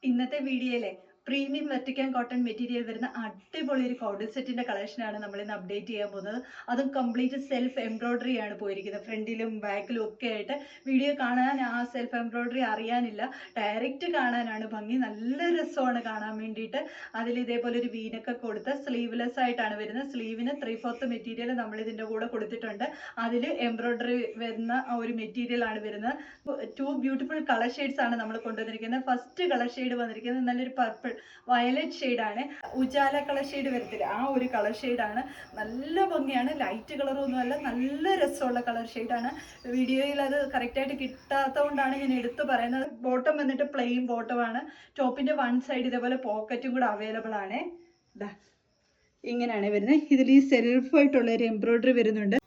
ഇന്നത്തെ വീഡിയോയിലെ premium വെർട്ടിക്കൻ cotton material വരുന്ന അടിപൊളി ഒരു കോഡ് സെറ്റിന്റെ കളക്ഷനാണ് നമ്മൾ ഇന്ന് അപ്ഡേറ്റ് ചെയ്യാൻ പോകുന്നത്. അതും കംപ്ലീറ്റ് സെൽഫ് എംബ്രോയിഡറി ആണ് പോയിരിക്കുന്നത്. ഫ്രണ്ടിലും ബാക്കിലും ഒക്കെ ആയിട്ട് വീഡിയോ കാണാൻ ആ സെൽഫ് എംബ്രോയിഡറി അറിയാനില്ല, ഡയറക്റ്റ് കാണാനാണ് ഭംഗി. നല്ല രസമാണ് കാണാൻ വേണ്ടിയിട്ട്. അതിൽ ഇതേപോലെ ഒരു വീനൊക്കെ കൊടുത്ത് സ്ലീവ്ലെസ് ആയിട്ടാണ് വരുന്നത്. സ്ലീവിന് 3/4 മെറ്റീരിയൽ നമ്മൾ ഇതിന്റെ കൂടെ കൊടുത്തിട്ടുണ്ട്. അതിൽ എംബ്രോയിഡറി വരുന്ന ഒരു മെറ്റീരിയൽ ആണ് വരുന്നത്. 2 ബ്യൂട്ടിഫുൾ കളർ ഷെയ്ഡ്സ് ആണ് നമ്മൾ കൊണ്ടുവന്നിരിക്കുന്നത്. ഫസ്റ്റ് കളർ ഷെയ്ഡ് വന്നിരിക്കുന്നത് നല്ലൊരു പർപ്പിൾ വയലറ്റ് ഷെയ്ഡാണ്. ഉജാല കളർ ഷെയ്ഡ് വരത്തില്ല, ആ ഒരു കളർ ഷെയ്ഡാണ്. നല്ല ഭംഗിയാണ്. ലൈറ്റ് കളറൊന്നുമല്ല, നല്ല രസമുള്ള കളർ ഷെയ്ഡാണ്. വീഡിയോയിൽ അത് കറക്റ്റായിട്ട് കിട്ടാത്തതുകൊണ്ടാണ് ഞാൻ എടുത്തു പറയുന്നത്. ബോട്ടം വന്നിട്ട് പ്ലെയിൻ ബോട്ടമാണ്. ടോപ്പിന്റെ വൺ സൈഡ് ഇതേപോലെ പോക്കറ്റും കൂടെ അവൈലബിൾ ആണ്. ഇങ്ങനെയാണ് വരുന്നത്. ഇതിൽ ഈ സെൽഫായിട്ടുള്ള ഒരു എംബ്രോയിഡറി വരുന്നുണ്ട്.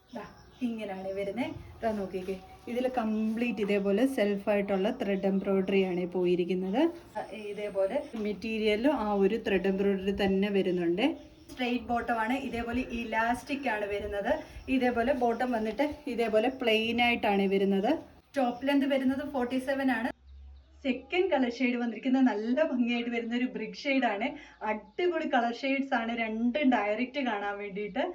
ഇങ്ങനെയാണ് വരുന്നത്. നോക്കിക്കേ, ഇതിൽ കംപ്ലീറ്റ് ഇതേപോലെ സെൽഫായിട്ടുള്ള ത്രെഡ് എംബ്രോയിഡറി ആണ് പോയിരിക്കുന്നത്. ഇതേപോലെ മെറ്റീരിയലും ആ ഒരു ത്രെഡ് എംബ്രോയിഡറി തന്നെ വരുന്നുണ്ട്. സ്ട്രെയിറ്റ് ബോട്ടമാണ്. ഇതേപോലെ ഇലാസ്റ്റിക് ആണ് വരുന്നത്. ഇതേപോലെ ബോട്ടം വന്നിട്ട് ഇതേപോലെ പ്ലെയിൻ ആയിട്ടാണ് വരുന്നത്. ടോപ്പ് ലെന്ത് വരുന്നത് 47 ആണ്. സെക്കൻഡ് കളർ ഷെയ്ഡ് വന്നിരിക്കുന്നത് നല്ല ഭംഗിയായിട്ട് വരുന്ന ഒരു ബ്രിക്ക് ഷെയ്ഡാണ്. അടിപൊളി കളർ ഷെയ്ഡ്സ് ആണ്, രണ്ടും ഡയറക്റ്റ് കാണാൻ വേണ്ടിയിട്ട്.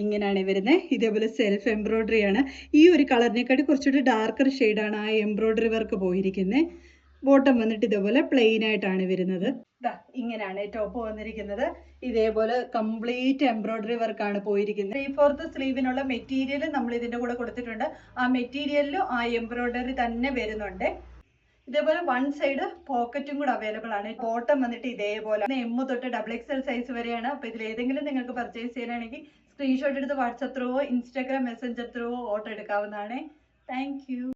ഇങ്ങനെയാണ് വരുന്നത്. ഇതേപോലെ സെൽഫ് എംബ്രോയിഡറി ആണ്. ഈ ഒരു കളറിനെക്കാട്ടി കുറച്ചുകൂടി ഡാർക്കർ ഷെയ്ഡാണ് ആ എംബ്രോയിഡറി വർക്ക് പോയിരിക്കുന്നത്. ബോട്ടം വന്നിട്ട് ഇതേപോലെ പ്ലെയിൻ ആയിട്ടാണ് വരുന്നത്. ഇങ്ങനെയാണ് ടോപ്പ് വന്നിരിക്കുന്നത്. ഇതേപോലെ കംപ്ലീറ്റ് എംബ്രോയിഡറി വർക്കാണ് പോയിരിക്കുന്നത്. 3/4 സ്ലീവിനുള്ള മെറ്റീരിയൽ നമ്മൾ ഇതിന്റെ കൂടെ കൊടുത്തിട്ടുണ്ട്. ആ മെറ്റീരിയലിലും ആ എംബ്രോയിഡറി തന്നെ വരുന്നുണ്ട്. ഇതേപോലെ വൺ സൈഡ് പോക്കറ്റും കൂടെ അവൈലബിൾ ആണ്. ബോട്ടം വന്നിട്ട് ഇതേപോലെ M തൊട്ട് XXL സൈസ് വരെയാണ്. അപ്പൊ ഇതിൽ ഏതെങ്കിലും നിങ്ങൾക്ക് പർച്ചേസ് ചെയ്യാനാണെങ്കിൽ സ്ക്രീൻഷോട്ട് എടുത്ത് വാട്സപ്പ് ത്രൂവോ ഇൻസ്റ്റാഗ്രാം മെസ്സഞ്ചർ ത്രൂവോ ഓർഡർ എടുക്കാവുന്നതാണ്. Thank you.